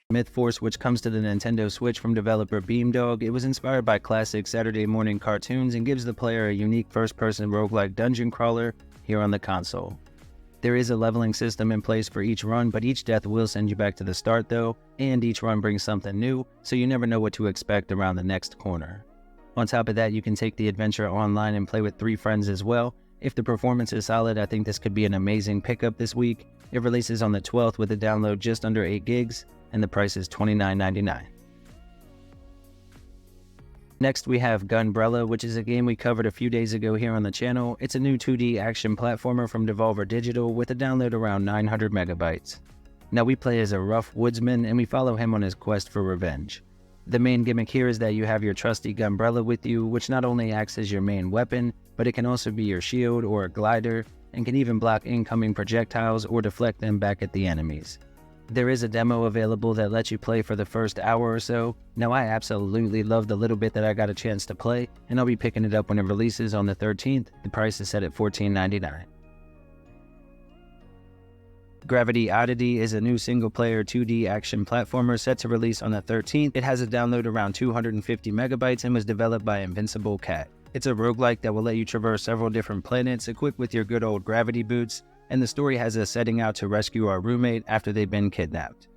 Mythforce, which comes to the Nintendo Switch from developer Beamdog. It was inspired by classic Saturday morning cartoons and gives the player a unique first-person roguelike dungeon crawler here on the console. There is a leveling system in place for each run, but each death will send you back to the start though, and each run brings something new, so you never know what to expect around the next corner. On top of that, you can take the adventure online and play with 3 friends as well. If the performance is solid, I think this could be an amazing pickup this week. It releases on the 12th with a download just under 8 gigs, and the price is $29.99. Next we have GunBrella, which is a game we covered a few days ago here on the channel. It's a new 2D action platformer from Devolver Digital with a download around 900 megabytes. Now we play as a rough woodsman and we follow him on his quest for revenge. The main gimmick here is that you have your trusty GunBrella with you, which not only acts as your main weapon, but it can also be your shield or a glider, and can even block incoming projectiles or deflect them back at the enemies. There is a demo available that lets you play for the first hour or so. Now I absolutely love the little bit that I got a chance to play, and I'll be picking it up when it releases on the 13th. The price is set at $14.99. Gravity Oddity is a new single-player 2D action platformer set to release on the 13th. It has a download around 250 megabytes and was developed by Invincible Cat. It's a roguelike that will let you traverse several different planets equipped with your good old gravity boots, and the story has us setting out to rescue our roommate after they've been kidnapped.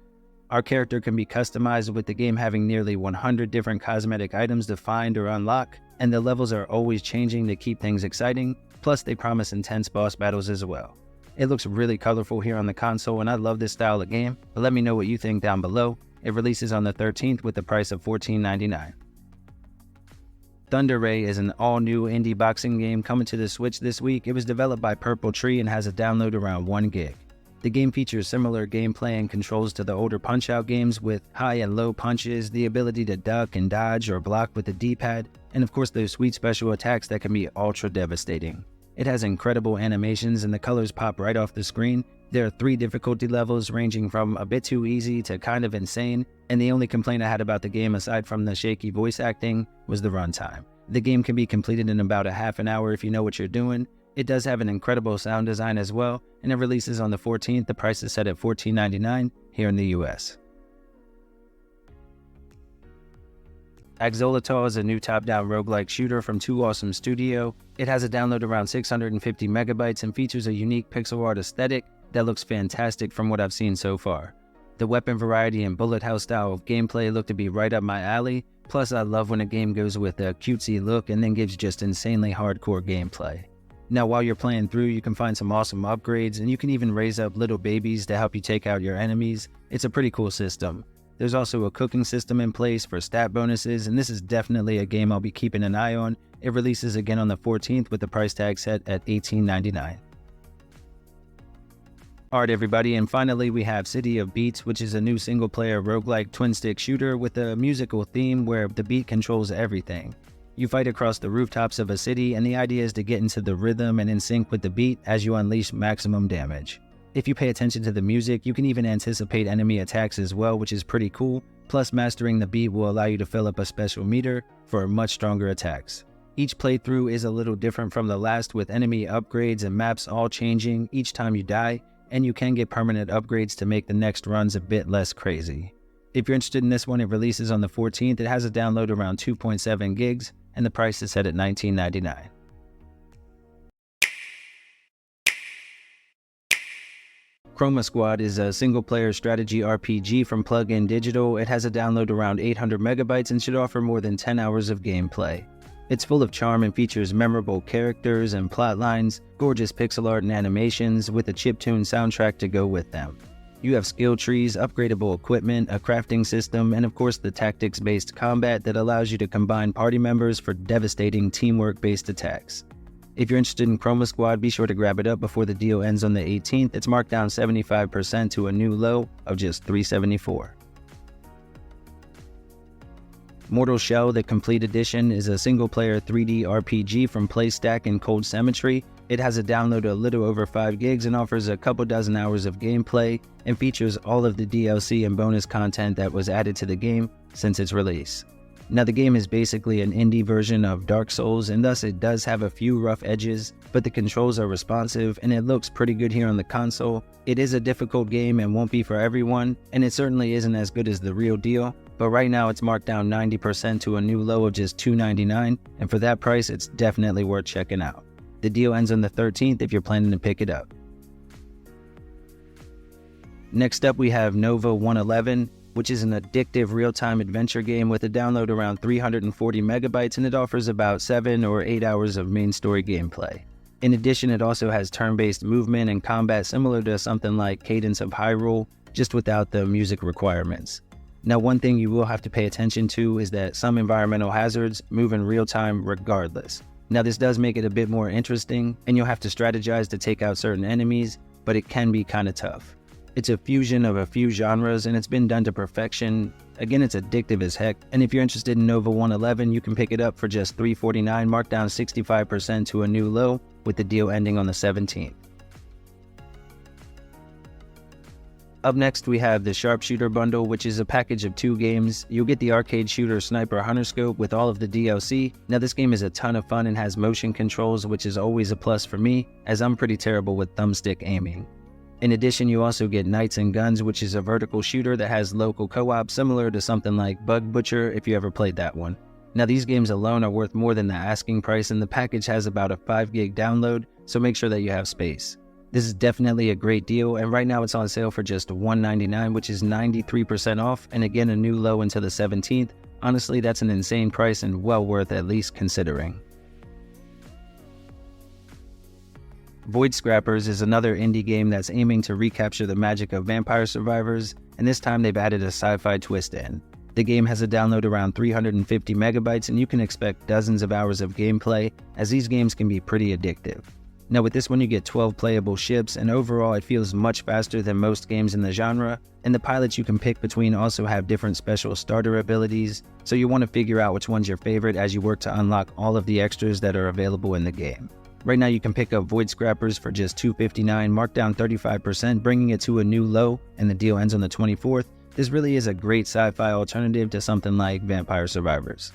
Our character can be customized, with the game having nearly 100 different cosmetic items to find or unlock, and the levels are always changing to keep things exciting, plus they promise intense boss battles as well. It looks really colorful here on the console and I love this style of game, but let me know what you think down below. It releases on the 13th with the price of $14.99. Thunder Ray is an all-new indie boxing game coming to the Switch this week. It was developed by Purple Tree and has a download around 1 gig. The game features similar gameplay and controls to the older Punch-Out games, with high and low punches, the ability to duck and dodge or block with the D-pad, and of course those sweet special attacks that can be ultra devastating. It has incredible animations and the colors pop right off the screen. There are 3 difficulty levels ranging from a bit too easy to kind of insane, and the only complaint I had about the game aside from the shaky voice acting was the runtime. The game can be completed in about a half an hour if you know what you're doing. It does have an incredible sound design as well, and it releases on the 14th. The price is set at $14.99 here in the US. AK-xolotl is a new top-down roguelike shooter from 2 Awesome Studio. It has a download around 650 megabytes and features a unique pixel art aesthetic that looks fantastic from what I've seen so far. The weapon variety and bullet hell style of gameplay look to be right up my alley, plus I love when a game goes with a cutesy look and then gives just insanely hardcore gameplay. Now while you're playing through, you can find some awesome upgrades and you can even raise up little babies to help you take out your enemies. It's a pretty cool system. There's also a cooking system in place for stat bonuses, and this is definitely a game I'll be keeping an eye on. It releases again on the 14th with the price tag set at $18.99. Alright everybody, and finally we have City of Beats, which is a new single-player roguelike twin-stick shooter with a musical theme where the beat controls everything. You fight across the rooftops of a city, and the idea is to get into the rhythm and in sync with the beat as you unleash maximum damage. If you pay attention to the music, you can even anticipate enemy attacks as well, which is pretty cool. Plus, mastering the beat will allow you to fill up a special meter for much stronger attacks. Each playthrough is a little different from the last, with enemy upgrades and maps all changing each time you die, and you can get permanent upgrades to make the next runs a bit less crazy. If you're interested in this one, it releases on the 14th. It has a download around 2.7 gigs, and the price is set at $19.99. Chroma Squad is a single-player strategy RPG from Plug-in Digital. It has a download around 800 megabytes and should offer more than 10 hours of gameplay. It's full of charm and features memorable characters and plot lines, gorgeous pixel art and animations, with a chiptune soundtrack to go with them. You have skill trees, upgradable equipment, a crafting system, and of course the tactics-based combat that allows you to combine party members for devastating teamwork-based attacks. If you're interested in Chroma Squad, be sure to grab it up before the deal ends on the 18th. It's marked down 75% to a new low of just $374. Mortal Shell: The Complete Edition is a single-player 3D RPG from PlayStack and Cold Cemetery. It has a download a little over 5 gigs and offers a couple dozen hours of gameplay and features all of the DLC and bonus content that was added to the game since its release. Now the game is basically an indie version of Dark Souls, and thus it does have a few rough edges, but the controls are responsive and it looks pretty good here on the console. It is a difficult game and won't be for everyone, and it certainly isn't as good as the real deal, but right now it's marked down 90% to a new low of just $2.99, and for that price it's definitely worth checking out. The deal ends on the 13th if you're planning to pick it up. Next up we have Nova 111, which is an addictive real-time adventure game with a download around 340 megabytes, and it offers about 7 or 8 hours of main story gameplay. In addition, it also has turn-based movement and combat similar to something like Cadence of Hyrule, just without the music requirements. Now, one thing you will have to pay attention to is that some environmental hazards move in real time regardless. Now, this does make it a bit more interesting, and you'll have to strategize to take out certain enemies, but it can be kinda tough. It's a fusion of a few genres, and it's been done to perfection. Again, it's addictive as heck, and if you're interested in Nova 111, you can pick it up for just $3.49, marked down 65% to a new low, with the deal ending on the 17th. Up next, we have the Sharpshooter Bundle, which is a package of 2 games. You'll get the arcade shooter Sniper Hunter Scope with all of the DLC. Now, this game is a ton of fun and has motion controls, which is always a plus for me, as I'm pretty terrible with thumbstick aiming. In addition, you also get Knights and Guns, which is a vertical shooter that has local co-op similar to something like Bug Butcher if you ever played that one. Now these games alone are worth more than the asking price, and the package has about a 5 gig download, so make sure that you have space. This is definitely a great deal, and right now it's on sale for just $1.99, which is 93% off, and again a new low until the 17th. Honestly, that's an insane price and well worth at least considering. Void Scrappers is another indie game that's aiming to recapture the magic of Vampire Survivors, and this time they've added a sci-fi twist in. The game has a download around 350 megabytes, and you can expect dozens of hours of gameplay, as these games can be pretty addictive. Now with this one you get 12 playable ships, and overall it feels much faster than most games in the genre, and the pilots you can pick between also have different special starter abilities, so you want to figure out which one's your favorite as you work to unlock all of the extras that are available in the game. Right now you can pick up Void Scrappers for just $2.59, marked down 35%, bringing it to a new low, and the deal ends on the 24th. This really is a great sci-fi alternative to something like Vampire Survivors.